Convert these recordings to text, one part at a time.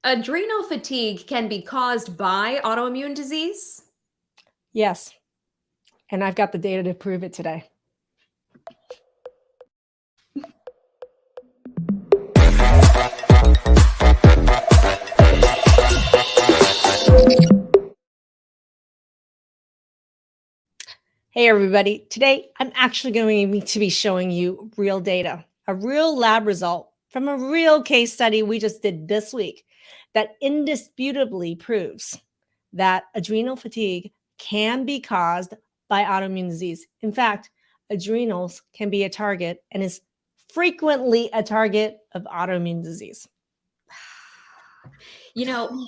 Adrenal fatigue can be caused by autoimmune disease? Yes. And I've got the data to prove it today. Hey, everybody. Today, I'm actually going to be showing you real data, a real lab result from a real case study we just did this week that indisputably proves that adrenal fatigue can be caused by autoimmune disease. In fact, adrenals can be a target and is frequently a target of autoimmune disease. You know,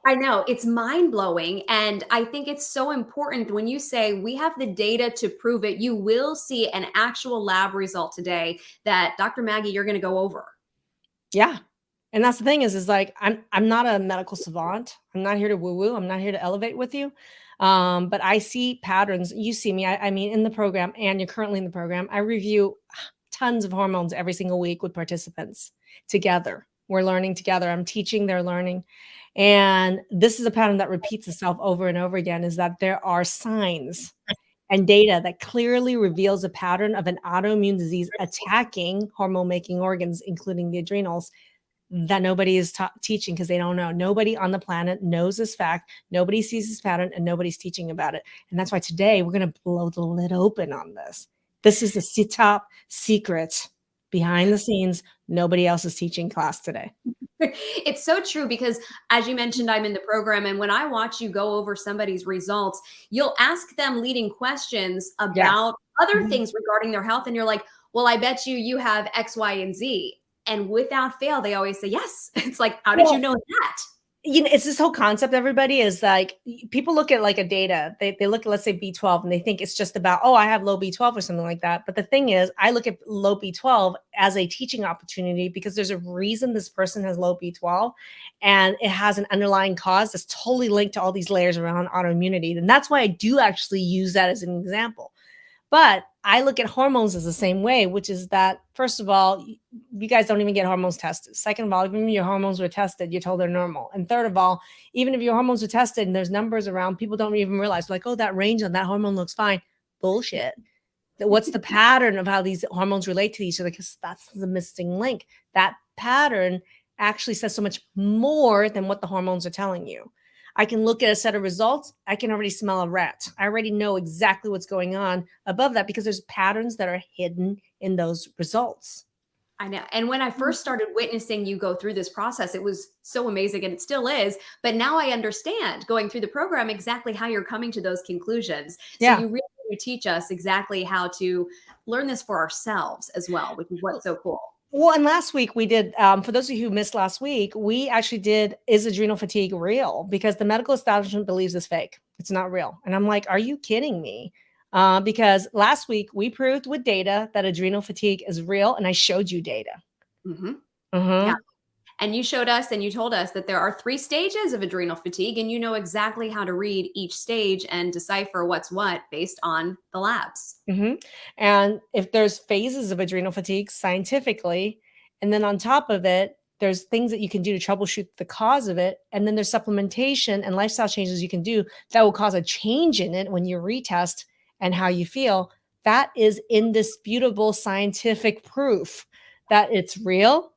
I know it's mind blowing. And I think it's so important when you say we have the data to prove it. You will see an actual lab result today that Dr. Maggie, you're going to go over. Yeah. And that's the thing is like, I'm not a medical savant. I'm not here to woo woo. I'm not here to elevate with you. But I see patterns. You see me, I mean, in the program, and you're currently in the program, I review tons of hormones every single week with participants together. We're learning together. I'm teaching, they're learning. And this is a pattern that repeats itself over and over again, is that there are signs and data that clearly reveals a pattern of an autoimmune disease attacking hormone making organs, including the adrenals, that nobody is teaching because they don't know. Nobody on the planet knows this fact. Nobody sees this pattern, and nobody's teaching about it. And that's why today we're going to blow the lid open on this. This is the top secret behind the scenes. Nobody else is teaching class today. It's so true because, as you mentioned, I'm in the program. And when I watch you go over somebody's results, you'll ask them leading questions about other things regarding their health. And you're like, well, I bet you have X, Y, and Z. And without fail, they always say yes. It's like, how did you know that? You know, it's this whole concept, everybody, is like, people look at like a data, they look at, let's say, B12, and they think it's just about, oh, I have low B12 or something like that. But the thing is, I look at low B12 as a teaching opportunity because there's a reason this person has low B12, and it has an underlying cause that's totally linked to all these layers around autoimmunity. And that's why I do actually use that as an example. But I look at hormones as the same way, which is that, first of all, you guys don't even get hormones tested. Second of all, even if your hormones were tested, you're told they're normal. And third of all, even if your hormones are tested and there's numbers around, people don't even realize, like, oh, that range on that hormone looks fine. Bullshit. What's the pattern of how these hormones relate to each other? Because that's the missing link. That pattern actually says so much more than what the hormones are telling you. I can look at a set of results. I can already smell a rat. I already know exactly what's going on above that because there's patterns that are hidden in those results. I know. And when I first started witnessing you go through this process, it was so amazing, and it still is. But now I understand, going through the program, exactly how you're coming to those conclusions. So you really do teach us exactly how to learn this for ourselves as well, which is what's so cool. Well, and last week we did, for those of you who missed last week, we actually did, is adrenal fatigue real? Because the medical establishment believes it's fake. It's not real. And I'm like, are you kidding me? Because last week we proved with data that adrenal fatigue is real, and I showed you data. Yeah. And you showed us and you told us that there are 3 stages of adrenal fatigue, and you know exactly how to read each stage and decipher what's what based on the labs. And if there's phases of adrenal fatigue scientifically, and then on top of it, there's things that you can do to troubleshoot the cause of it. And then there's supplementation and lifestyle changes you can do that will cause a change in it when you retest and how you feel. That is indisputable scientific proof that it's real.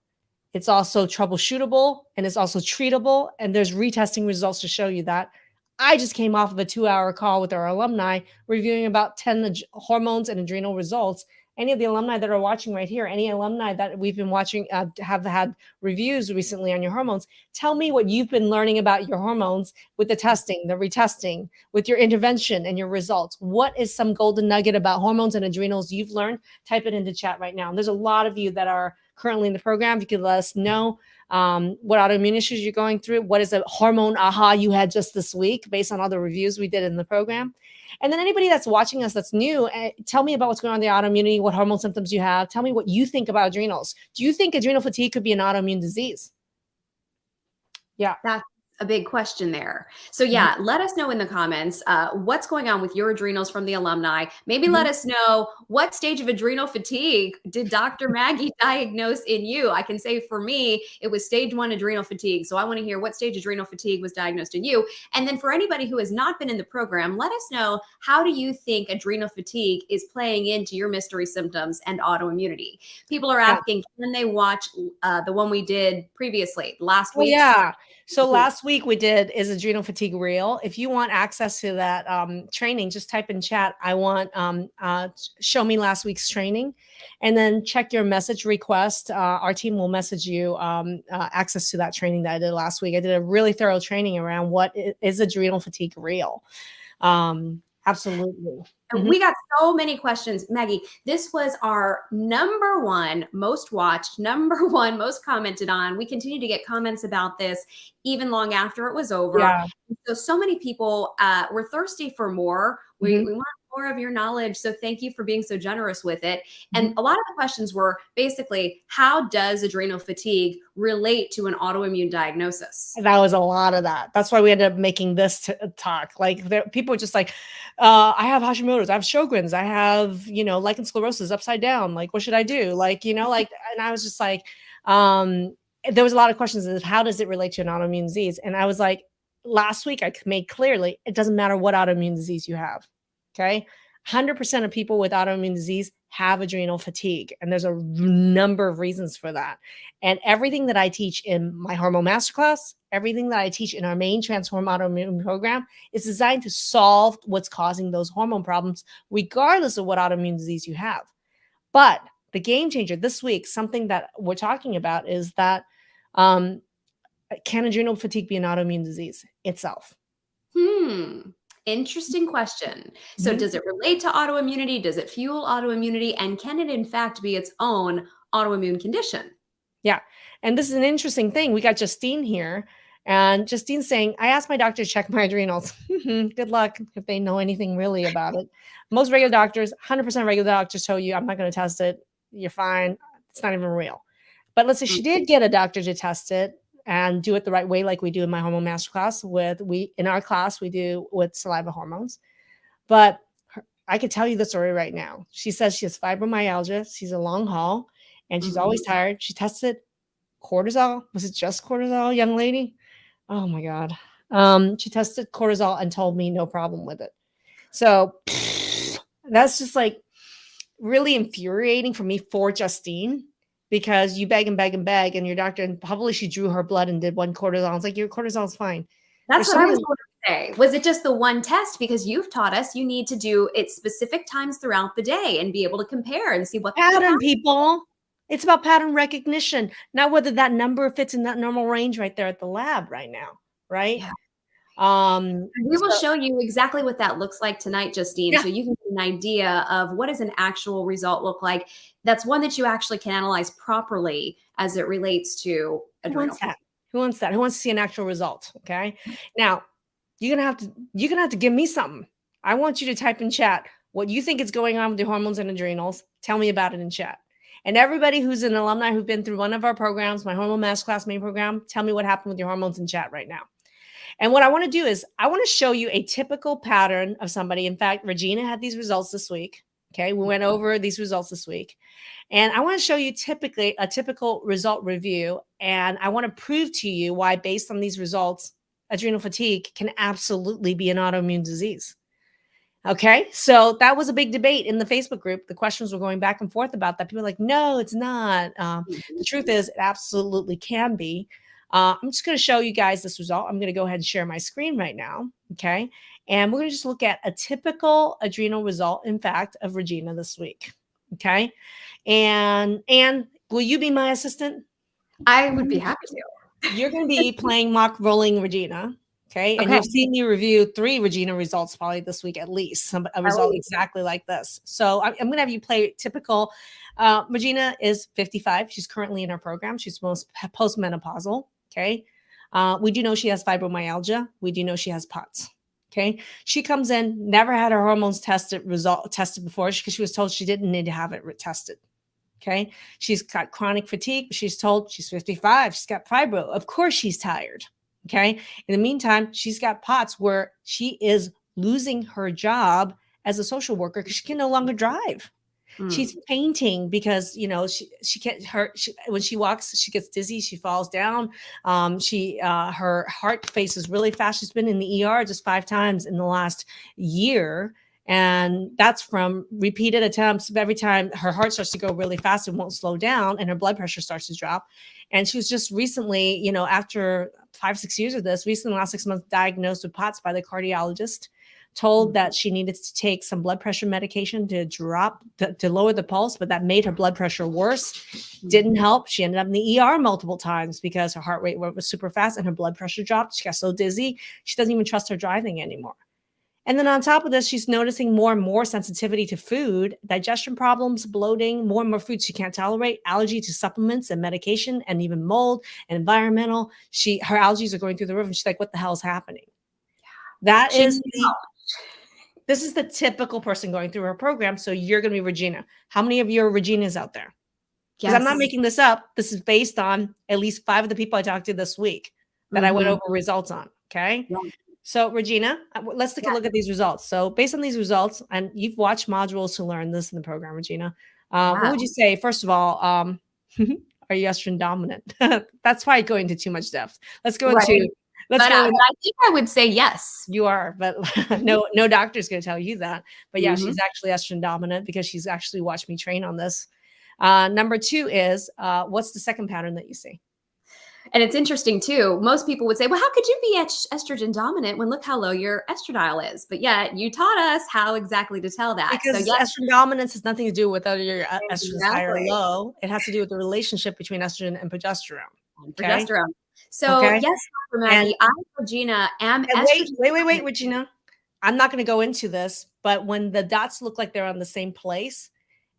It's also troubleshootable, and it's also treatable. And there's retesting results to show you that. I just came off of a 2-hour call with our alumni reviewing about 10 hormones and adrenal results. Any of the alumni that are watching right here, any alumni that we've been watching have had reviews recently on your hormones, tell me what you've been learning about your hormones with the testing, the retesting, with your intervention and your results. What is some golden nugget about hormones and adrenals you've learned? Type it into chat right now. And there's a lot of you that are currently in the program. You can let us know what autoimmune issues you're going through. What is a hormone aha you had just this week based on all the reviews we did in the program? And then anybody that's watching us that's new, tell me about what's going on in the autoimmunity, what hormone symptoms you have. Tell me what you think about adrenals. Do you think adrenal fatigue could be an autoimmune disease? Yeah. That's a big question there. So Mhm, yeah, let us know in the comments what's going on with your adrenals from the alumni. Maybe let mhm. us know what stage of adrenal fatigue did Dr. Maggie diagnose in you. I can say for me, it was stage 1 adrenal fatigue. So I want to hear what stage adrenal fatigue was diagnosed in you. And then for anybody who has not been in the program, let us know, how do you think adrenal fatigue is playing into your mystery symptoms and autoimmunity? People are Yeah. asking, can they watch the one we did previously, last Oh, week's? yeah. So last week we did Is Adrenal Fatigue Real? If you want access to that training, just type in chat, I want show me last week's training, and then check your message request. Our team will message you access to that training that I did last week. I did a really thorough training around is adrenal fatigue real. Absolutely. Mhm. We got so many questions. Maggie, this was our number one most watched, number one most commented on. We continue to get comments about this even long after it was over. Yeah. So many people were thirsty for more. Mhm, We want more of your knowledge. So thank you for being so generous with it. And mhm. a lot of the questions were basically, how does adrenal fatigue relate to an autoimmune diagnosis? That was a lot of that. That's why we ended up making this talk. Like people were just like, I have Hashimoto's, I have Sjogren's, I have, lichen sclerosis upside down. Like, what should I do? And I was just like, um, there was a lot of questions of how does it relate to an autoimmune disease? And I was like, last week I made clearly, it doesn't matter what autoimmune disease you have. Okay. 100% of people with autoimmune disease have adrenal fatigue. And there's a number of reasons for that. And everything that I teach in my hormone masterclass, everything that I teach in our main Transform Autoimmune program is designed to solve what's causing those hormone problems, regardless of what autoimmune disease you have. But the game changer this week, something that we're talking about is that um, can adrenal fatigue be an autoimmune disease itself? Hmm. Interesting question. So, Mhm. does it relate to autoimmunity? Does it fuel autoimmunity? And can it, in fact, be its own autoimmune condition? Yeah. And this is an interesting thing. We got Justine here, and Justine's saying, I asked my doctor to check my adrenals. Good luck if they know anything really about it. Most regular doctors, 100% regular doctors tell you, I'm not going to test it. You're fine. It's not even real. But let's say she did get a doctor to test it and do it the right way, like we do in my hormone masterclass. In our class, we do with saliva hormones. But I could tell you the story right now. She says she has fibromyalgia. She's a long haul and she's Mhm. always tired. She tested cortisol. Was it just cortisol, young lady? Oh my God. She tested cortisol and told me no problem with it. So that's just like really infuriating for me for Justine because you beg and beg and beg, and your doctor, and probably she drew her blood and did one cortisol. It's like your cortisol is fine. That's There's what so I many was going to say. Was it just the one test? Because you've taught us you need to do it specific times throughout the day and be able to compare and see what pattern happened. people. It's about pattern recognition, not whether that number fits in that normal range right there at the lab right now, right? Yeah. We will So show you exactly what that looks like tonight, Justine, yeah, so you can get an idea of what does an actual result look like. That's one that you actually can analyze properly as it relates to who adrenal wants that? fatigue. Who wants that? Who wants to see an actual result? Okay. Now you're gonna have to give me something. I want you to type in chat what you think is going on with your hormones and adrenals. Tell me about it in chat. And everybody who's an alumni who've been through one of our programs, my hormone masterclass main program, tell me what happened with your hormones in chat right now. And what I want to do is I want to show you a typical pattern of somebody. In fact, Regina had these results this week. Okay. We went over these results this week. And I want to show you typically a typical result review. And I want to prove to you why, based on these results, adrenal fatigue can absolutely be an autoimmune disease. Okay. So that was a big debate in the Facebook group. The questions were going back and forth about that. People were like, no, it's not. The truth is, it absolutely can be. I'm just going to show you guys this result. I'm going to go ahead and share my screen right now. Okay. And we're going to just look at a typical adrenal result, in fact, of Regina this week. Okay. And will you be my assistant? I would be happy to. You're going to be playing mock rolling Regina. Okay. And Okay. you'll see me review 3 Regina results probably this week, at least a result Ellie. exactly like this. So I'm going to have you play typical. Regina is 55. She's currently in our program. She's postmenopausal. Okay. We do know she has fibromyalgia. We do know she has POTS. Okay. She comes in, never had her hormones tested before because she was told she didn't need to have it tested. Okay. She's got chronic fatigue. She's told she's 55. She's got fibro. Of course she's tired. Okay. In the meantime, she's got POTS where she is losing her job as a social worker because she can no longer drive. Mm. She's fainting because, you know, she can't when she walks, she gets dizzy, she falls down. Her heart faces really fast. She's been in the ER just 5 times in the last year. And that's from repeated attempts. Every time her heart starts to go really fast, it won't slow down, and her blood pressure starts to drop. And she was just recently, you know, after 5-6 years of this, recently, last 6 months, diagnosed with POTS by the cardiologist, told that she needed to take some blood pressure medication to to lower the pulse, but that made her blood pressure worse. Didn't help. She ended up in the ER multiple times because her heart rate was super fast and her blood pressure dropped. She got so dizzy, she doesn't even trust her driving anymore. And then on top of this, she's noticing more and more sensitivity to food, digestion problems, bloating, more and more food she can't tolerate, allergy to supplements and medication, and even mold and environmental. Her allergies are going through the roof, and she's like, "What the hell is happening?" That She is needs the This is the typical person going through her program. So you're going to be Regina. How many of you are Reginas out there? Because I'm not Yes. making this up. This is based on at least 5 of the people I talked to this week that I went over results on. Okay. Yeah. So Regina, let's take a look at these results. So based on these results, and you've watched modules to learn this in the program, Regina, what Yeah. would you say, first of all, are you estrogen dominant? That's probably going into too much depth. Let's go Right. into, let's But go I into, think I would say yes. you are, but no doctor's going to tell you that. But yeah, Mhm. she's actually estrogen dominant because she's actually watched me train on this. Number 2 is, what's the second pattern that you see? And it's interesting too. Most people would say, well, how could you be estrogen dominant when look how low your estradiol is? But yet you taught us how exactly to tell that. So Because yes, estrogen dominance has nothing to do with whether your estrogen is high or exactly. low. It has to do with the relationship between estrogen and progesterone. Okay. Progesterone. So Okay. yes, Dr. And, Maggie, I, Regina, am and estrogen wait, dominant. Regina. I'm not going to go into this, but when the dots look like they're on the same place,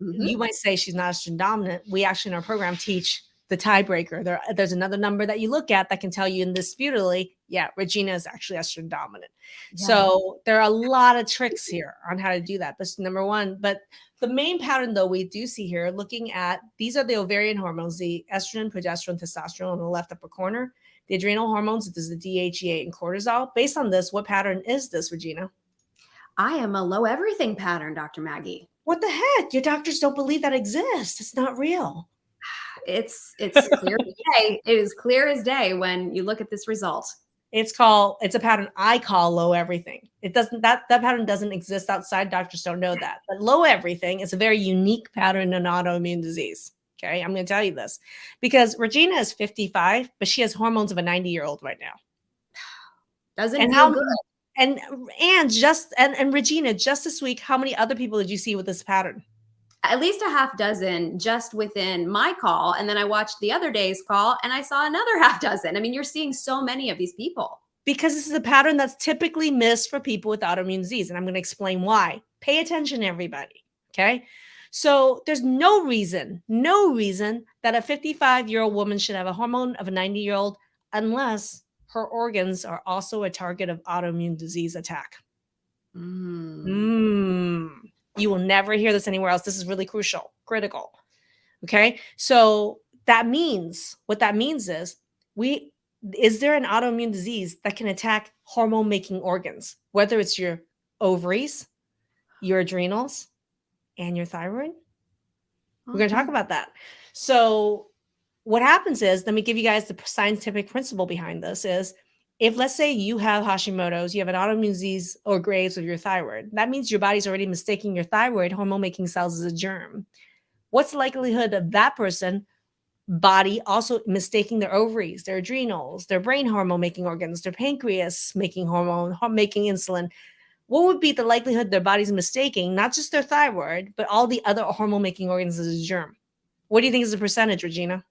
Mhm. you might say she's not estrogen dominant. We actually in our program teach the tiebreaker. There's another number that you look at that can tell you indisputably, yeah, Regina is actually estrogen dominant. Yeah. So there are a lot of tricks here on how to do that. That's number one. But the main pattern, though, we do see here, looking at these are the ovarian hormones, the estrogen, progesterone, testosterone on the left upper corner. The adrenal hormones, this is the DHEA and cortisol. Based on this, what pattern is this, Regina? I am a low everything pattern, Dr. Maggie. What the heck? Your doctors don't believe that exists. It's not real. It's clear as day. It is clear as day when you look at this result. It's a pattern I call low everything. It doesn't, that pattern doesn't exist outside. Doctors don't know that. But low everything is a very unique pattern in autoimmune disease. Okay. I'm going to tell you this because Regina is 55, but she has hormones of a 90-year-old right now. Doesn't And feel good. And Regina, just this week, how many other people did you see with this pattern? At least a half dozen just within my call. And then I watched the other day's call and I saw another half dozen. I mean, you're seeing so many of these people. Because this is a pattern that's typically missed for people with autoimmune disease. And I'm going to explain why. Pay attention, everybody. Okay. So there's no reason that a 55-year-old woman should have a hormone of a 90-year-old unless her organs are also a target of autoimmune disease attack. You will never hear this anywhere else. This is really critical. Okay. So what that means is there an autoimmune disease that can attack hormone making organs, whether it's your ovaries, your adrenals, and your thyroid? We're going to talk about that. So what happens is, let me give you guys the scientific principle behind this is, if let's say you have Hashimoto's, you have an autoimmune disease or Graves of your thyroid, that means your body's already mistaking your thyroid hormone making cells as a germ. What's the likelihood of that person body also mistaking their ovaries, their adrenals, their brain hormone making organs, their pancreas making hormone, making insulin? What would be the likelihood their body's mistaking not just their thyroid, but all the other hormone making organs as a germ? What do you think is the percentage, Regina?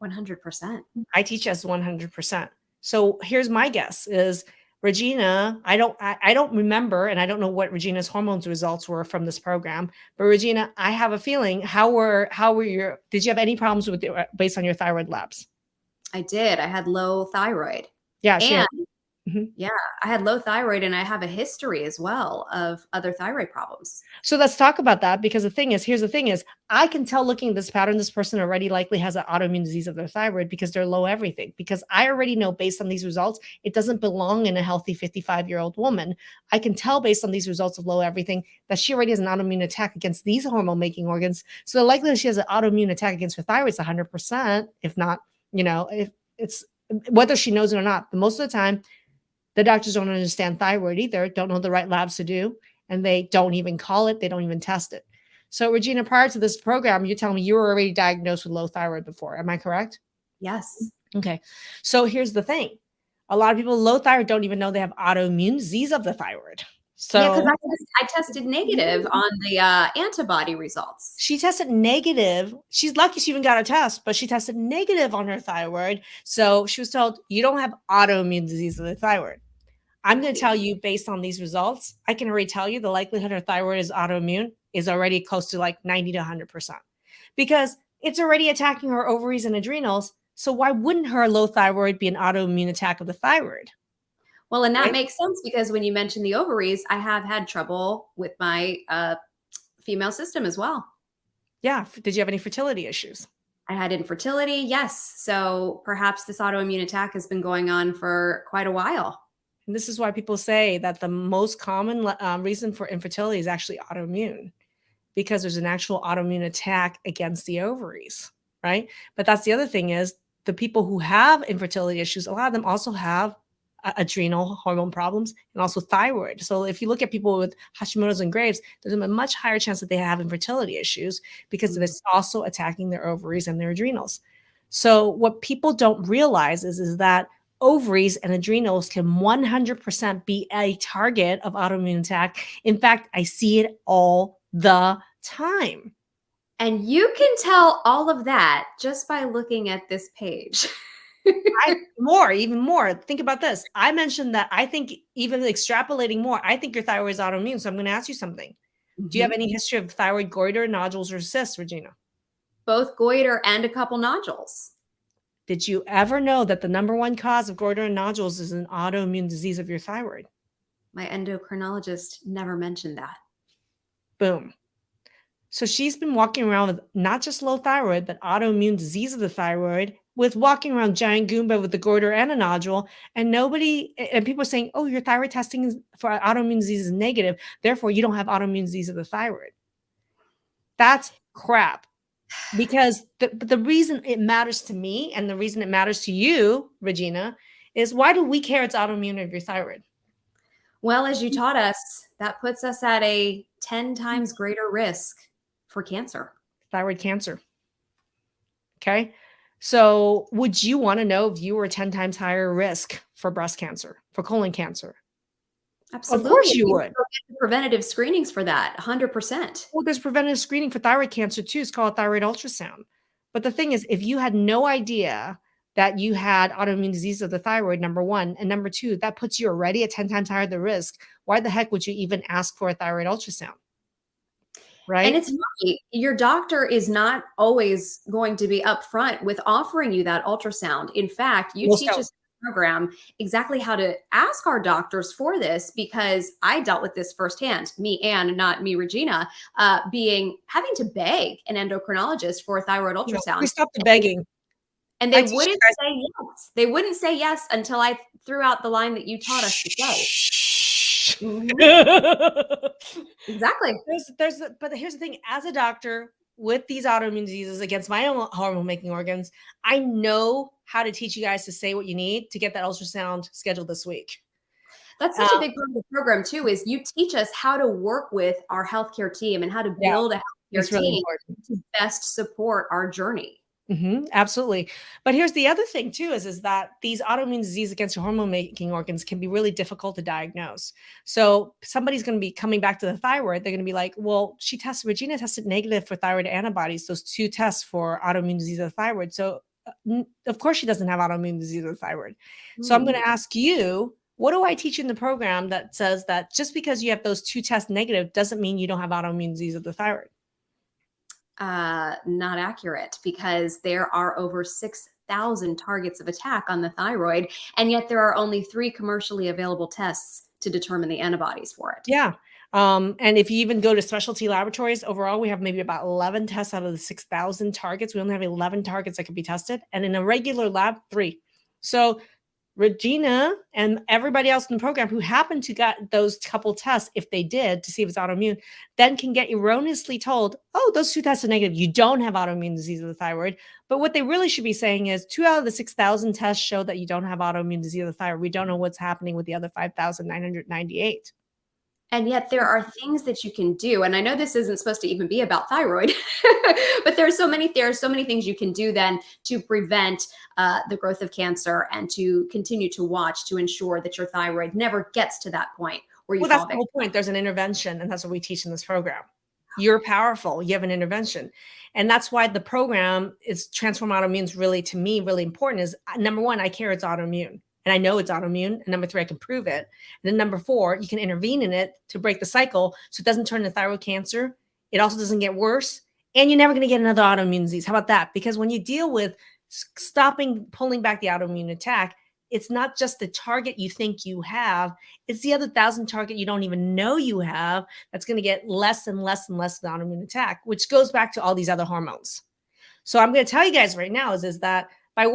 100%. I teach as 100%. So here's my guess is Regina, I don't remember, and I don't know what Regina's hormones results were from this program, but Regina, I have a feeling, did you have any problems based on your thyroid labs? I did. I had low thyroid. Yeah, And Mhm. Yeah, I had low thyroid and I have a history as well of other thyroid problems. So let's talk about that because here's the thing is, I can tell looking at this pattern, this person already likely has an autoimmune disease of their thyroid because they're low everything. Because I already know based on these results, it doesn't belong in a healthy 55-year-old woman. I can tell based on these results of low everything that she already has an autoimmune attack against these hormone making organs. So the likelihood she has an autoimmune attack against her thyroid is 100%, if not, if it's whether she knows it or not. But most of the time, the doctors don't understand thyroid either, don't know the right labs to do, and they don't even call it, they don't even test it. So, Regina, prior to this program, you're telling me you were already diagnosed with low thyroid before. Am I correct? Yes. Okay. So, here's the thing a lot of people with low thyroid don't even know they have autoimmune disease of the thyroid. Yeah, because So, I tested negative on the antibody results. she tested negative. She's lucky she even got a test, but she tested negative on her thyroid. So, she was told, you don't have autoimmune disease of the thyroid. I'm going to tell you based on these results, I can already tell you the likelihood her thyroid is autoimmune is already close to like 90 to 100% because it's already attacking her ovaries and adrenals. So why wouldn't her low thyroid be an autoimmune attack of the thyroid? Well, and that Right? makes sense because when you mentioned the ovaries, I have had trouble with my female system as well. Yeah. Did you have any fertility issues? I had infertility, yes. So perhaps this autoimmune attack has been going on for quite a while. And this is why people say that the most common reason for infertility is actually autoimmune because there's an actual autoimmune attack against the ovaries, right? But that's the other thing is the people who have infertility issues, a lot of them also have adrenal hormone problems and also thyroid. So if you look at people with Hashimoto's and Graves, there's a much higher chance that they have infertility issues because Mm. it's also attacking their ovaries and their adrenals. So what people don't realize is that ovaries and adrenals can 100% be a target of autoimmune attack. In fact, I see it all the time. And you can tell all of that just by looking at this page. Even more. Think about this. I mentioned that I think even extrapolating more, I think your thyroid is autoimmune. So I'm going to ask you something. Do you have Mhm. any history of thyroid goiter, nodules, or cysts, Regina? Both goiter and a couple nodules. Did you ever know that the number one cause of goiter and nodules is an autoimmune disease of your thyroid? My endocrinologist never mentioned that. Boom. So she's been walking around with not just low thyroid, but autoimmune disease of the thyroid, with walking around giant Goomba with the goiter and a nodule. And people are saying, oh, your thyroid testing for autoimmune disease is negative. Therefore, you don't have autoimmune disease of the thyroid. That's crap. Because the reason it matters to me and the reason it matters to you, Regina, is why do we care it's autoimmune of your thyroid? Well, as you taught us, that puts us at a 10 times greater risk for cancer. Thyroid cancer. Okay. So would you want to know if you were 10 times higher risk for breast cancer, for colon cancer? Of Absolutely. course you You would. can go get the preventative screenings for that, 100%. Well, there's preventative screening for thyroid cancer too. It's called thyroid ultrasound. But the thing is, if you had no idea that you had autoimmune disease of the thyroid, number one, and number two, that puts you already at 10 times higher the risk. Why the heck would you even ask for a thyroid ultrasound? And Right? it's funny, your doctor is not always going to be upfront with offering you that ultrasound. In fact, you Most teach don't. us in the program exactly how to ask our doctors for this because I dealt with this firsthand, me and not me, Regina, having to beg an endocrinologist for a thyroid You know, ultrasound. we stopped the begging. And I they teach you wouldn't guys. say yes. They wouldn't say yes until I threw out the line that you taught us to say. Shh. Mhm. Exactly. But here's the thing: as a doctor with these autoimmune diseases against my own hormone making organs, I know how to teach you guys to say what you need to get that ultrasound scheduled this week. That's Uh, such a big part of the program too, is you teach us how to work with our healthcare team and how to yeah, build a healthcare it's really team important. to best support our journey. Absolutely. But here's the other thing too is that these autoimmune disease against your hormone making organs can be really difficult to diagnose. So somebody's going to be coming back to the thyroid. They're going to be like, well, Regina tested negative for thyroid antibodies, those two tests for autoimmune disease of the thyroid. So of course she doesn't have autoimmune disease of the thyroid. So I'm going Hmm. to ask you, what do I teach in the program that says that just because you have those two tests negative doesn't mean you don't have autoimmune disease of the thyroid? Not accurate because there are over 6 6,000 targets of attack on the thyroid, and yet there are only 3 commercially available tests to determine the antibodies for it. Yeah. And if you even go to specialty laboratories, overall, we have maybe about 11 tests out of the 6,000 targets. We only have 11 targets that can be tested. And in a regular lab, 3. So Regina and everybody else in the program who happened to get those couple tests, if they did, to see if it's autoimmune, then can get erroneously told, oh, those 2 tests are negative. You don't have autoimmune disease of the thyroid. But what they really should be saying is 2 out of the 6,000 tests show that you don't have autoimmune disease of the thyroid. We don't know what's happening with the other 5,998. And yet there are things that you can do. And I know this isn't supposed to even be about thyroid, but there are so many things you can do then to prevent the growth of cancer and to continue to watch to ensure that your thyroid never gets to that point where you Well, fall that's the victim. whole point. There's an intervention, and that's what we teach in this program. You're powerful. You have an intervention. And that's why the program is Transform Autoimmune is really, to me, really important is number 1, I care it's autoimmune. And I know it's autoimmune. And number 3, I can prove it. And then number 4, you can intervene in it to break the cycle so it doesn't turn into thyroid cancer. It also doesn't get worse. And you're never going to get another autoimmune disease. How about that? Because when you deal with pulling back the autoimmune attack, it's not just the target you think you have, it's the other 1,000 target you don't even know you have that's going to get less and less and less of the autoimmune attack, which goes back to all these other hormones. So I'm going to tell you guys right now is that by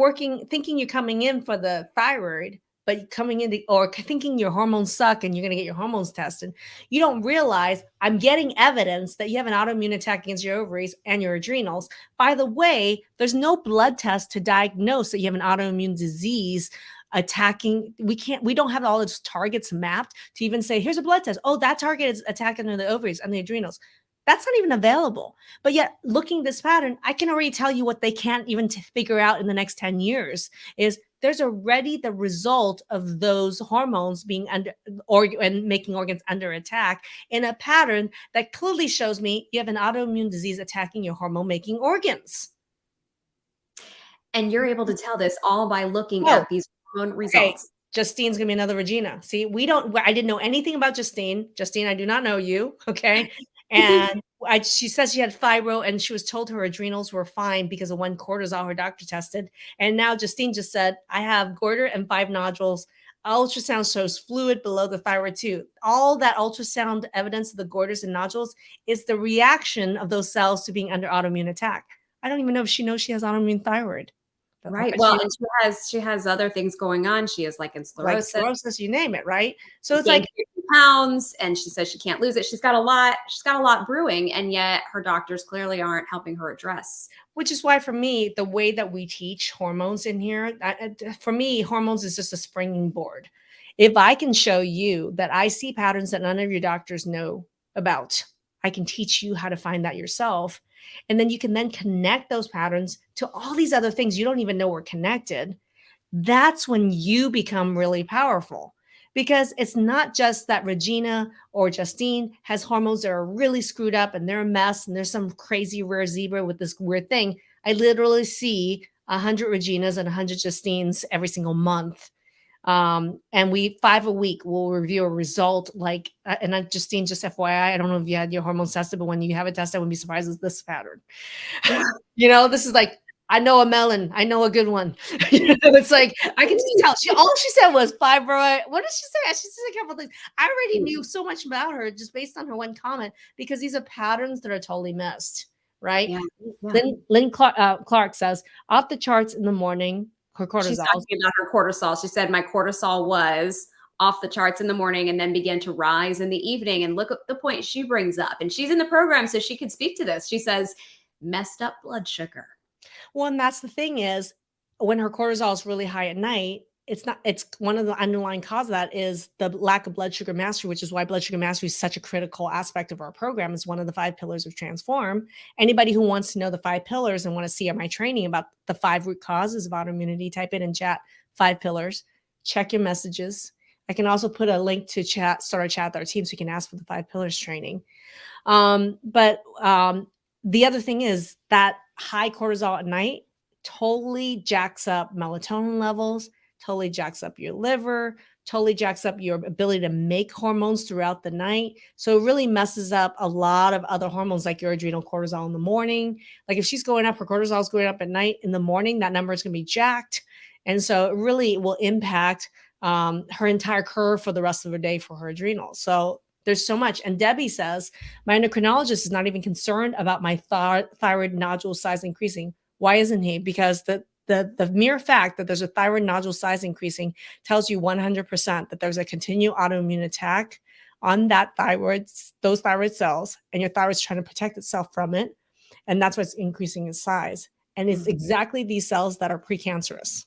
thinking you're coming in for the thyroid, but coming in or thinking your hormones suck and you're going to get your hormones tested, you don't realize I'm getting evidence that you have an autoimmune attack against your ovaries and your adrenals. By the way, there's no blood test to diagnose that you have an autoimmune disease attacking. We don't have all those targets mapped to even say, here's a blood test. Oh, that target is attacking the ovaries and the adrenals. That's not even available. But yet, looking at this pattern, I can already tell you what they can't even figure out in the next 10 years is there's already the result of those hormones being and making organs under attack in a pattern that clearly shows me you have an autoimmune disease attacking your hormone-making organs. And you're able to tell this all by looking at these hormone results. Justine's gonna be another Regina. See, I didn't know anything about Justine. Justine, I do not know you. Okay. And she says she had fibro and she was told her adrenals were fine because of 1 cortisol her doctor tested. And now Justine just said, I have goiter and 5 nodules. Ultrasound shows fluid below the thyroid too. All that ultrasound evidence of the goiters and nodules is the reaction of those cells to being under autoimmune attack. I don't even know if she knows she has autoimmune thyroid. Right. Well, and she has other things going on. She has like sclerosis, you name it, right? So it's like 50 pounds, and she says she can't lose it. She's got a lot brewing, and yet her doctors clearly aren't helping her address. Which is why, for me, the way that we teach hormones in here, for me, hormones is just a springboard. If I can show you that I see patterns that none of your doctors know about, I can teach you how to find that yourself. And then you can then connect those patterns to all these other things you don't even know were connected. That's when you become really powerful, because it's not just that Regina or Justine has hormones that are really screwed up and they're a mess and there's some crazy rare zebra with this weird thing. I literally see 100 Reginas and 100 Justines every single month. And 5 a week will review a result and Justine, just FYI, I don't know if you had your hormones tested, but when you have it tested, I wouldn't be surprised it's this pattern. This is like, I know a melon, I know a good one. It's like, I can just tell. All she said was fibroid. What did she say? She said a couple things. I already knew so much about her just based on her one comment, because these are patterns that are totally missed, right? Yeah. Lynn Clark says, off the charts in the morning, her cortisol. She's talking about her cortisol. She said, my cortisol was off the charts in the morning and then began to rise in the evening. And look at the point she brings up. And she's in the program, so she could speak to this. She says, messed up blood sugar. Well, and that's the thing is, when her cortisol is really high at night, it's one of the underlying cause of that is the lack of blood sugar mastery, which is why blood sugar mastery is such a critical aspect of our program. It's one of the 5 pillars of Transform. Anybody who wants to know the 5 pillars and want to see my training about the 5 root causes of autoimmunity, type it in chat, 5 pillars, check your messages. I can also put a link to start a chat with our team so you can ask for the 5 pillars training. But the other thing is that high cortisol at night totally jacks up melatonin levels, totally jacks up your liver, totally jacks up your ability to make hormones throughout the night. So it really messes up a lot of other hormones like your adrenal cortisol in the morning. Like if she's going up, her cortisol is going up at night, in the morning, that number is going to be jacked. And so it really will impact her entire curve for the rest of her day for her adrenals. So there's so much. And Debbie says, my endocrinologist is not even concerned about my thyroid nodule size increasing. Why isn't he? Because the mere fact that there's a thyroid nodule size increasing tells you 100% that there's a continued autoimmune attack on that thyroid, those thyroid cells, and your thyroid's trying to protect itself from it. And that's what's increasing its size. And it's exactly these cells that are precancerous.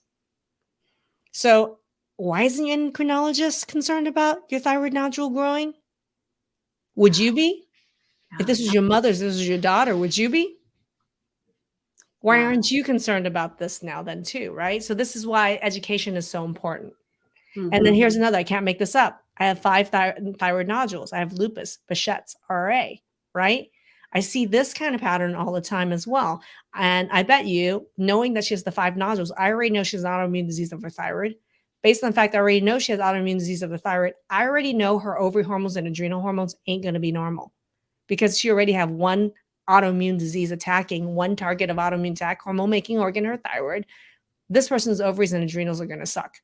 So why isn't your endocrinologist concerned about your thyroid nodule growing? Would you be? If this was your mother's, this was your daughter, would you be? Why aren't you concerned about this now then too, right? So this is why education is so important. And then here's another, I can't make this up. I have 5 thyroid nodules. I have lupus, Behçet's, RA, right? I see this kind of pattern all the time as well. And I bet you, knowing that she has the 5 nodules, I already know she has an autoimmune disease of her thyroid. Based on the fact I already know she has autoimmune disease of the thyroid, I already know her ovary hormones and adrenal hormones ain't going to be normal because she already have one autoimmune disease attacking one target of autoimmune attack, hormone making organ, her thyroid. This person's ovaries and adrenals are going to suck.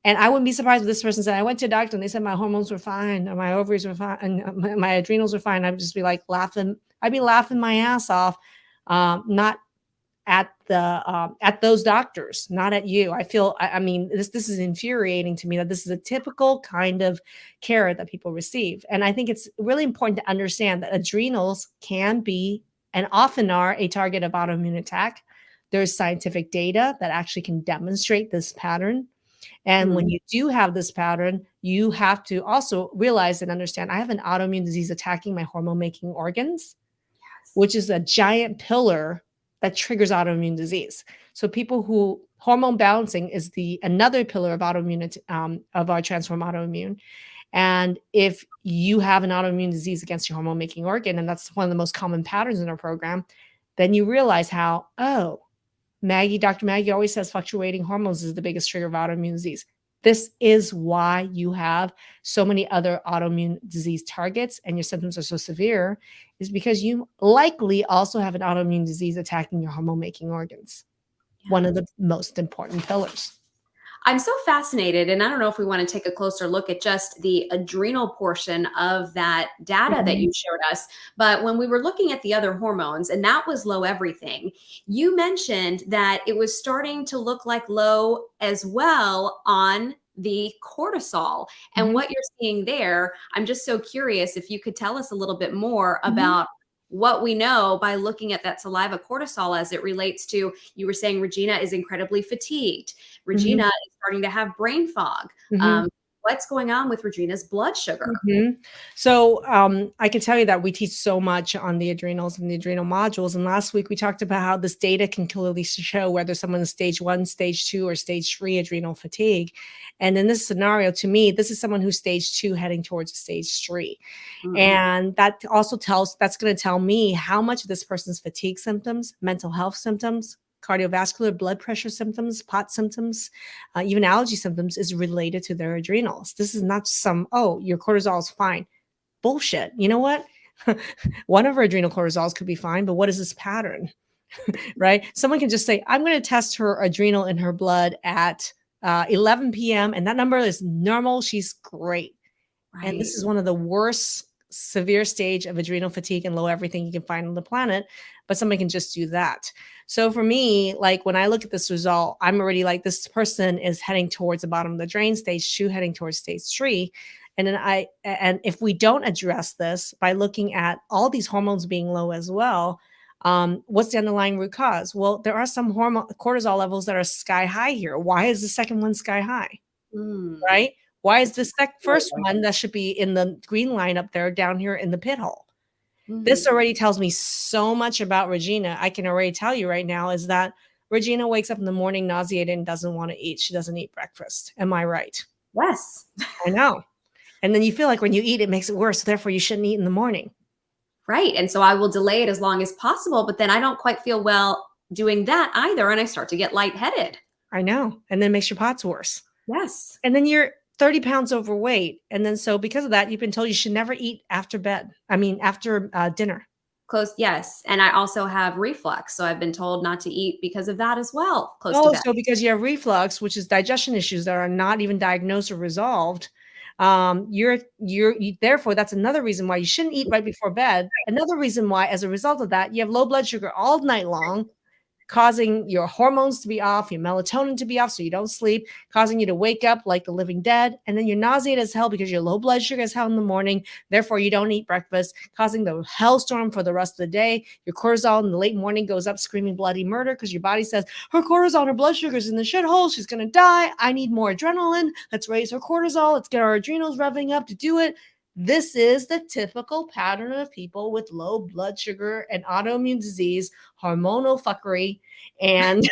And I wouldn't be surprised if this person said, I went to a doctor and they said my hormones were fine, and my ovaries were fine, and my adrenals were fine. I'd just be like laughing. I'd be laughing my ass off, not at those doctors, not at you. I mean, this is infuriating to me that this is a typical kind of care that people receive. And I think it's really important to understand that adrenals can be and often are a target of autoimmune attack. There's scientific data that actually can demonstrate this pattern. And when you do have this pattern, you have to also realize and understand, I have an autoimmune disease attacking my hormone making organs, which is a giant pillar that triggers autoimmune disease. So people who hormone balancing is another pillar of autoimmune, of our transform autoimmune. And if you have an autoimmune disease against your hormone making organ, and that's one of the most common patterns in our program, then you realize how, Dr. Maggie always says fluctuating hormones is the biggest trigger of autoimmune disease. This is why you have so many other autoimmune disease targets and your symptoms are so severe, is because you likely also have an autoimmune disease attacking your hormone making organs. One of the most important pillars. I'm so fascinated, and I don't know if we want to take a closer look at just the adrenal portion of that data that you showed us, but when we were looking at the other hormones, and that was low everything, you mentioned that it was starting to look like low as well on the cortisol. And what you're seeing there, I'm just so curious if you could tell us a little bit more about what we know by looking at that saliva cortisol as it relates to, you were saying Regina is incredibly fatigued. Regina is starting to have brain fog. What's going on with Regina's blood sugar? So I can tell you that we teach so much on the adrenals and the adrenal modules. And last week we talked about how this data can clearly show whether someone is stage 1, stage 2, or stage 3 adrenal fatigue. And in this scenario, to me, this is someone who's stage 2 heading towards stage 3. And that also that's going to tell me how much of this person's fatigue symptoms, mental health symptoms, cardiovascular blood pressure symptoms, pot symptoms, even allergy symptoms is related to their adrenals. This is not some, your cortisol is fine. Bullshit. You know what? One of her adrenal cortisols could be fine, but what is this pattern? Right? Someone can just say, I'm going to test her adrenal in her blood at 11 p.m. and that number is normal. She's great. And this is one of the worst severe stage of adrenal fatigue and low everything you can find on the planet, but somebody can just do that. So for me, like when I look at this result, I'm already like, this person is heading towards the bottom of the drain, stage 2, heading towards stage 3. And then if we don't address this by looking at all these hormones being low as well, what's the underlying root cause? Well, there are some cortisol levels that are sky high here. Why is the second one sky high? Right? Why is the first one that should be in the green line up there down here in the pit hole? This already tells me so much about Regina. I can already tell you right now is that Regina wakes up in the morning nauseated and doesn't want to eat. She doesn't eat breakfast. Am I right? Yes. I know. And then you feel like when you eat, it makes it worse. Therefore, you shouldn't eat in the morning. Right. And so I will delay it as long as possible, but then I don't quite feel well doing that either. And I start to get lightheaded. I know. And then it makes your POTS worse. Yes. And then you're 30 pounds overweight. And then so because of that, you've been told you should never eat after bed. I mean, after dinner. Close, yes. And I also have reflux, so I've been told not to eat because of that as well, close to Oh, bed. so because you have reflux, which is digestion issues that are not even diagnosed or resolved, therefore that's another reason why you shouldn't eat right before bed. Another reason why, as a result of that, you have low blood sugar all night long, causing your hormones to be off, your melatonin to be off so you don't sleep, causing you to wake up like the living dead. And then you're nauseated as hell because your low blood sugar is hell in the morning. Therefore, you don't eat breakfast, causing the hellstorm for the rest of the day. Your cortisol in the late morning goes up screaming bloody murder because your body says, her cortisol, her blood sugar's in the shithole. She's going to die. I need more adrenaline. Let's raise her cortisol. Let's get our adrenals revving up to do it. This is the typical pattern of people with low blood sugar and autoimmune disease, hormonal fuckery. And,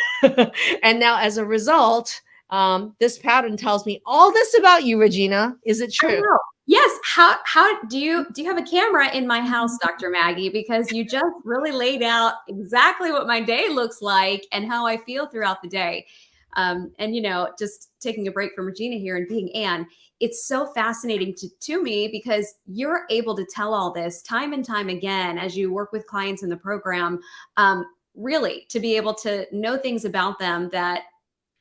and now as a result, this pattern tells me all this about you, Regina. Is it I true? know. Yes. How do you have a camera in my house, Dr. Maggie? Because you just really laid out exactly what my day looks like and how I feel throughout the day. And just taking a break from Regina here and being Anne, it's so fascinating to me because you're able to tell all this time and time again as you work with clients in the program. Really, to be able to know things about them that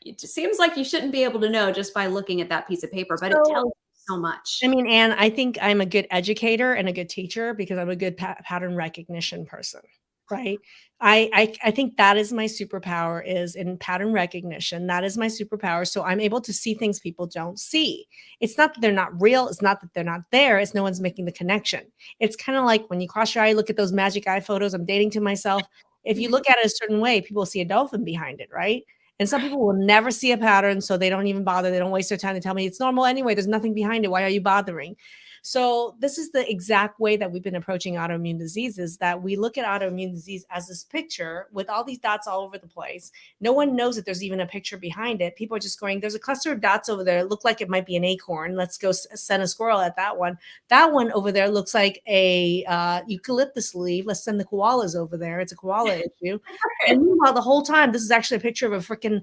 it just seems like you shouldn't be able to know just by looking at that piece of paper, but it So, tells you so much. I mean, Anne, I think I'm a good educator and a good teacher because I'm a good pattern recognition person, right? I think that is my superpower, is in pattern recognition. That is my superpower. So I'm able to see things people don't see. It's not that they're not real. It's not that they're not there. It's no one's making the connection. It's kind of like when you cross your eye, look at those magic eye photos. I'm dating to myself. If you look at it a certain way, people see a dolphin behind it, right? And some people will never see a pattern, so they don't even bother. They don't waste their time to tell me it's normal anyway. There's nothing behind it. Why are you bothering? So this is the exact way that we've been approaching autoimmune diseases, that we look at autoimmune disease as this picture with all these dots all over the place. No one knows that there's even a picture behind it. People are just going, there's a cluster of dots over there. It look like it might be an acorn. Let's go send a squirrel at that one. That one over there looks like a eucalyptus leaf. Let's send the koalas over there. It's a koala issue. And meanwhile, the whole time, this is actually a picture of a freaking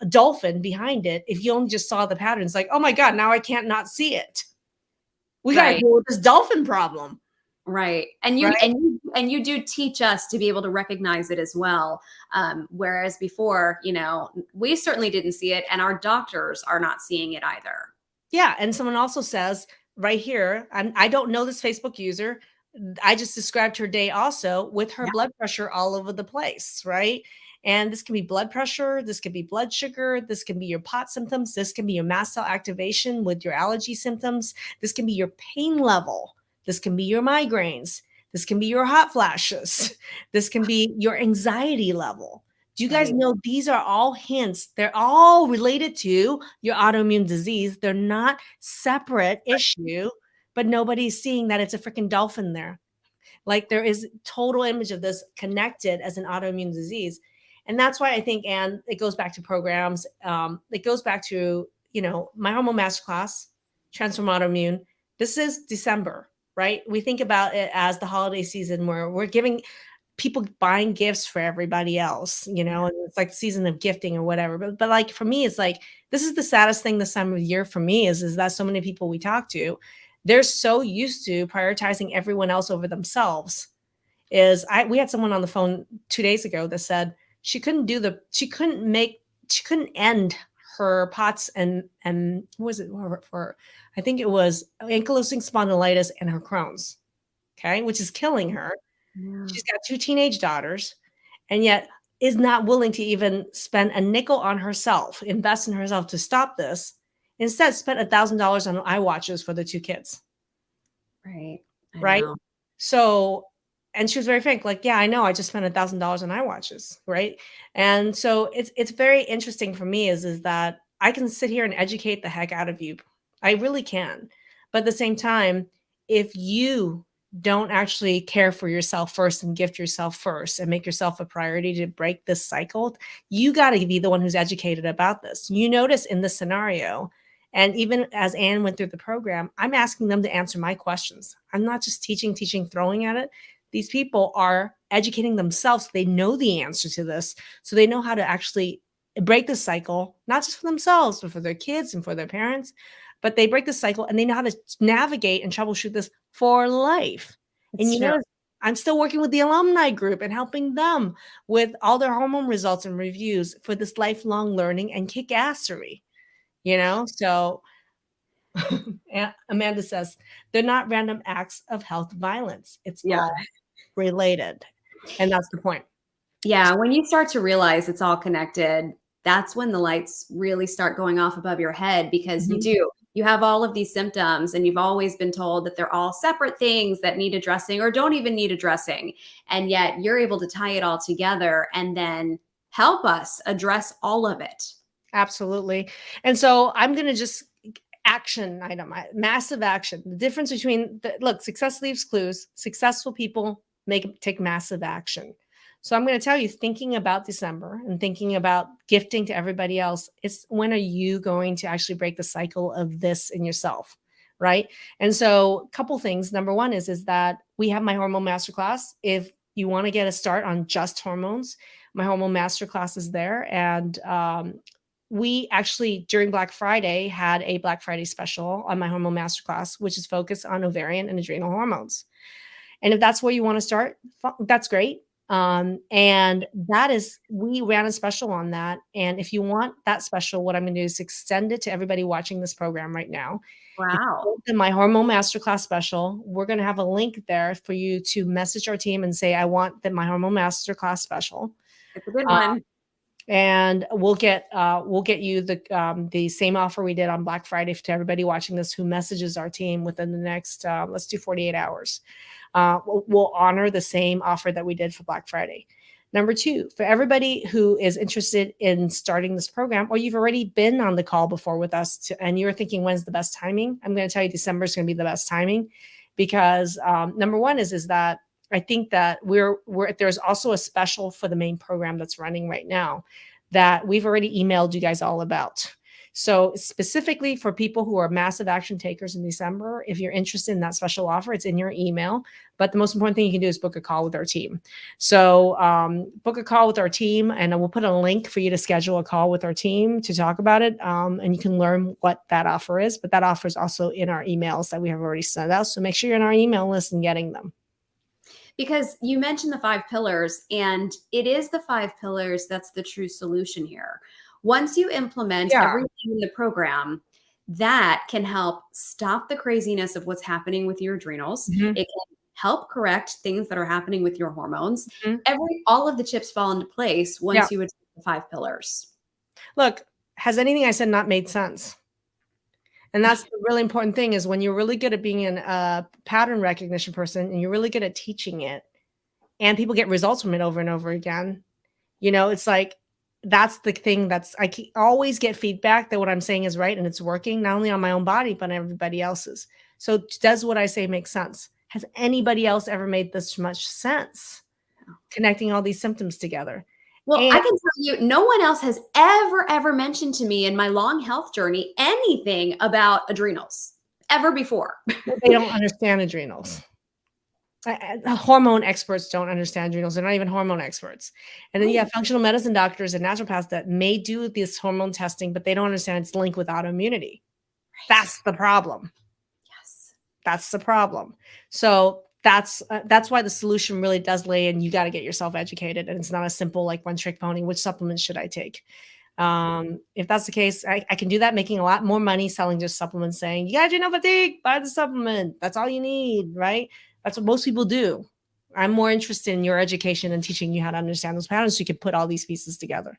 dolphin behind it. If you only just saw the pattern, it's like, oh my God, now I can't not see it. We got to Right. deal with this dolphin problem. Right. And you do teach us to be able to recognize it as well. Whereas before, we certainly didn't see it, and our doctors are not seeing it either. Yeah. And someone also says right here, I don't know this Facebook user. I just described her day also with her blood pressure all over the place, right? And this can be blood pressure, this could be blood sugar, this can be your pot symptoms, this can be your mast cell activation with your allergy symptoms, this can be your pain level, this can be your migraines, this can be your hot flashes, this can be your anxiety level. Do you guys know these are all hints? They're all related to your autoimmune disease. They're not separate issue, but nobody's seeing that it's a freaking dolphin there. Like there is total image of this connected as an autoimmune disease. And that's why I think, and it goes back to programs. It goes back to, my hormone masterclass, Transform Autoimmune. This is December, right? We think about it as the holiday season where we're giving people buying gifts for everybody else, and it's like the season of gifting or whatever. But like for me, it's like, this is the saddest thing this time of year for me is that so many people we talk to, they're so used to prioritizing everyone else over themselves. We had someone on the phone 2 days ago that said she couldn't end her POTS and what was it for? I think it was ankylosing spondylitis and her Crohn's. Okay. Which is killing her. Yeah. She's got 2 teenage daughters and yet is not willing to even spend a nickel on herself, invest in herself to stop this. Instead, spent $1,000 on eye watches for the 2 kids. Right. Right. So, and she was very frank, like, yeah, I know I just spent $1,000 on eye watches. Right. And so it's very interesting for me is that I can sit here and educate the heck out of you. I really can. But at the same time, if you don't actually care for yourself first and gift yourself first and make yourself a priority to break this cycle, you got to be the one who's educated about this. You notice in this scenario, and even as Anne went through the program, I'm asking them to answer my questions. I'm not just teaching, throwing at it. These people are educating themselves. They know the answer to this. So they know how to actually break the cycle, not just for themselves, but for their kids and for their parents. But they break the cycle and they know how to navigate and troubleshoot this for life. And It's you true. know, I'm still working with the alumni group and helping them with all their hormone results and reviews for this lifelong learning and kick-assery, So Amanda says, they're not random acts of health violence. It's Yeah. all related. And that's the point. Yeah. When you start to realize it's all connected, that's when the lights really start going off above your head, because you have all of these symptoms and you've always been told that they're all separate things that need addressing or don't even need addressing. And yet you're able to tie it all together and then help us address all of it. Absolutely. And so I'm going to just action item, massive action. The difference between look, success leaves clues. Successful people take massive action. So I'm going to tell you, thinking about December and thinking about gifting to everybody else, it's when are you going to actually break the cycle of this in yourself, right? And so a couple things. Number one is that we have my hormone masterclass. If you want to get a start on just hormones, my hormone masterclass is there. And we actually, during Black Friday, had a Black Friday special on my hormone masterclass, which is focused on ovarian and adrenal hormones. And if that's where you want to start, that's great. And we ran a special on that. And if you want that special, what I'm going to do is extend it to everybody watching this program right now. Wow. In my hormone masterclass special, we're going to have a link there for you to message our team and say, I want my hormone masterclass special. It's a good one. And we'll get you the same offer we did on Black Friday to everybody watching this who messages our team within the next, let's do 48 hours. We'll honor the same offer that we did for Black Friday. Number two, for everybody who is interested in starting this program, or you've already been on the call before with us and you're thinking, when's the best timing? I'm going to tell you December is going to be the best timing, because number one is that I think that there's also a special for the main program that's running right now that we've already emailed you guys all about. So specifically for people who are massive action takers in December, if you're interested in that special offer, it's in your email. But the most important thing you can do is book a call with our team. So book a call with our team, and we'll put a link for you to schedule a call with our team to talk about it. And you can learn what that offer is. But that offer is also in our emails that we have already sent out. So make sure you're in our email list and getting them. Because you mentioned the 5 pillars, and it is the 5 pillars that's the true solution here. Once you implement everything in the program, that can help stop the craziness of what's happening with your adrenals. It can help correct things that are happening with your hormones. All of the chips fall into place once you achieve the 5 pillars. Look, has anything I said not made sense? And that's the really important thing, is when you're really good at being a pattern recognition person and you're really good at teaching it and people get results from it over and over again, it's like, that's the thing I always get feedback that what I'm saying is right and it's working, not only on my own body, but on everybody else's. So does what I say make sense? Has anybody else ever made this much sense? Connecting all these symptoms together. Well, I can tell you, no one else has ever mentioned to me in my long health journey anything about adrenals ever before. They don't understand adrenals. Hormone experts don't understand adrenals. They're not even hormone experts. And then you have functional medicine doctors and naturopaths that may do this hormone testing, but they don't understand its link with autoimmunity. Right. That's the problem. Yes. That's the problem. So that's why the solution really does lay in, you got to get yourself educated. And it's not a simple, like, one trick pony. Which supplements should I take? If that's the case, I can do that, making a lot more money selling just supplements, saying, you got adrenal fatigue, buy the supplement. That's all you need, right? That's what most people do. I'm more interested in your education and teaching you how to understand those patterns so you can put all these pieces together.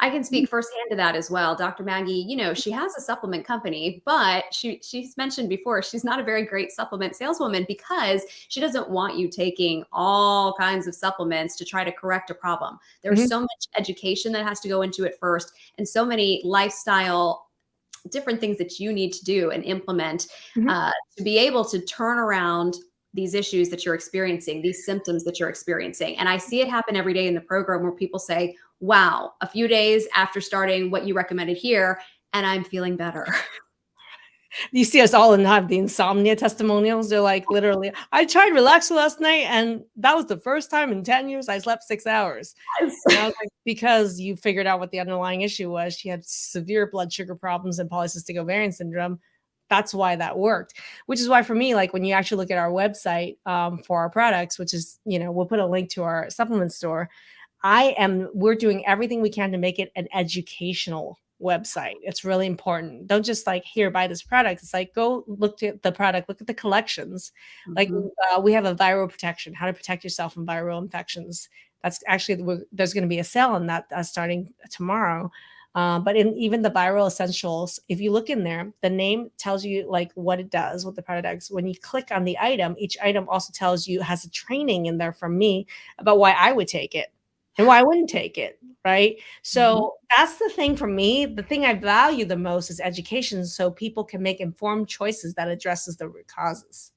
I can speak firsthand to that as well. Dr. Maggie, she has a supplement company, but she's mentioned before, she's not a very great supplement saleswoman because she doesn't want you taking all kinds of supplements to try to correct a problem. There's so much education that has to go into it first, and so many lifestyle different things that you need to do and implement to be able to turn around these issues that you're experiencing, these symptoms that you're experiencing. And I see it happen every day in the program where people say, wow, a few days after starting what you recommended here, and I'm feeling better. You see us all and have the insomnia testimonials. They're like, literally, I tried relaxer last night, and that was the first time in 10 years I slept 6 hours. And I was like, because you figured out what the underlying issue was. She had severe blood sugar problems and polycystic ovarian syndrome. That's why that worked. Which is why for me, like when you actually look at our website for our products, which is, we'll put a link to our supplement store. We're doing everything we can to make it an educational website. It's really important. Don't just like, here, buy this product. It's like, go look at the product, look at the collections. Like we have a viral protection, how to protect yourself from viral infections. That's actually, there's going to be a sale on that starting tomorrow. But in even the viral essentials, if you look in there, the name tells you like what it does, what the product does. When you click on the item, each item also tells you, has a training in there from me about why I would take it and why I wouldn't take it, right? So that's the thing for me. The thing I value the most is education, so people can make informed choices that addresses the root causes.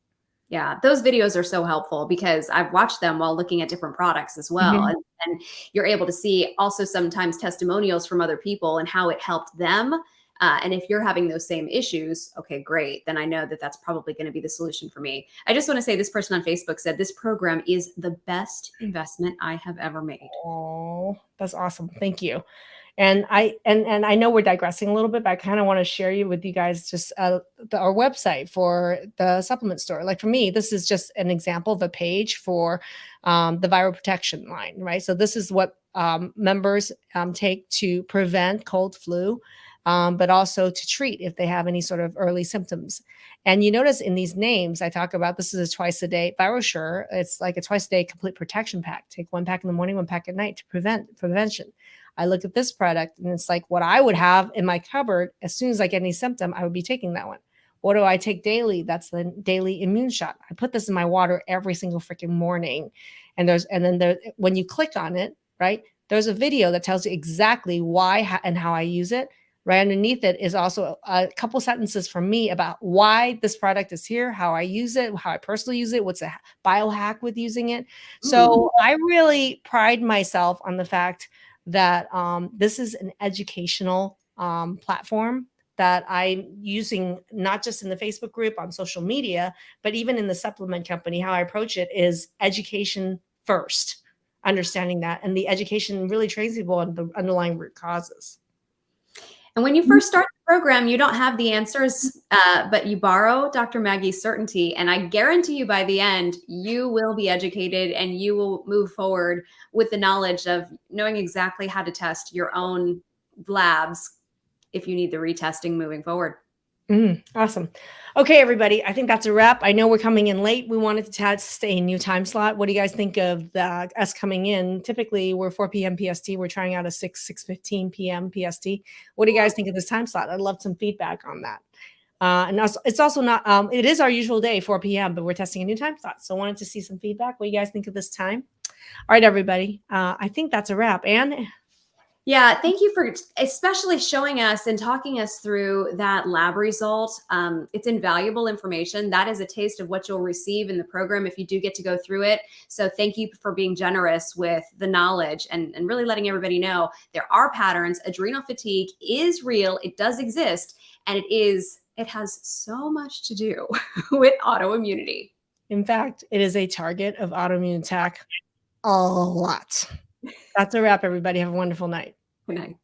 Yeah, those videos are so helpful because I've watched them while looking at different products as well. And you're able to see also sometimes testimonials from other people and how it helped them. And if you're having those same issues, okay, great. Then I know that that's probably going to be the solution for me. I just want to say this person on Facebook said this program is the best investment I have ever made. Oh, that's awesome. Thank you. And I know we're digressing a little bit, but I kind of want to share with you guys just our website for the supplement store. Like for me, this is just an example of a page for the viral protection line, right? So this is what members take to prevent cold, flu, but also to treat if they have any sort of early symptoms. And you notice in these names, I talk about this is a twice a day ViroSure. It's like a twice a day complete protection pack. Take 1 pack in the morning, 1 pack at night to prevention. I look at this product and it's like what I would have in my cupboard. As soon as I get any symptom, I would be taking that one. What do I take daily? That's the daily immune shot. I put this in my water every single freaking morning. And then when you click on it, right, there's a video that tells you exactly why and how I use it. Right underneath it is also a couple sentences from me about why this product is here, how I use it, how I personally use it, what's a biohack with using it. So I really pride myself on the fact that this is an educational platform that I'm using, not just in the Facebook group, on social media, but even in the supplement company. How I approach it is education first, understanding that. And the education really trains people on the underlying root causes. And when you first start the program, you don't have the answers, but you borrow Dr. Maggie's certainty. And I guarantee you by the end, you will be educated and you will move forward with the knowledge of knowing exactly how to test your own labs if you need the retesting moving forward. Awesome. Okay, everybody. I think that's a wrap. I know we're coming in late. We wanted to test a new time slot. What do you guys think of us coming in? Typically, we're 4 p.m. PST. We're trying out a 6:15 p.m. PST. What do you guys think of this time slot? I'd love some feedback on that. And also, it's also not, it is our usual day, 4 p.m., but we're testing a new time slot. So I wanted to see some feedback. What do you guys think of this time? All right, everybody. I think that's a wrap. Anne? Yeah, thank you for especially showing us and talking us through that lab result. It's invaluable information. That is a taste of what you'll receive in the program if you do get to go through it. So thank you for being generous with the knowledge and really letting everybody know there are patterns. Adrenal fatigue is real. It does exist. And it has so much to do with autoimmunity. In fact, it is a target of autoimmune attack a lot. That's a wrap, everybody. Have a wonderful night. Good night.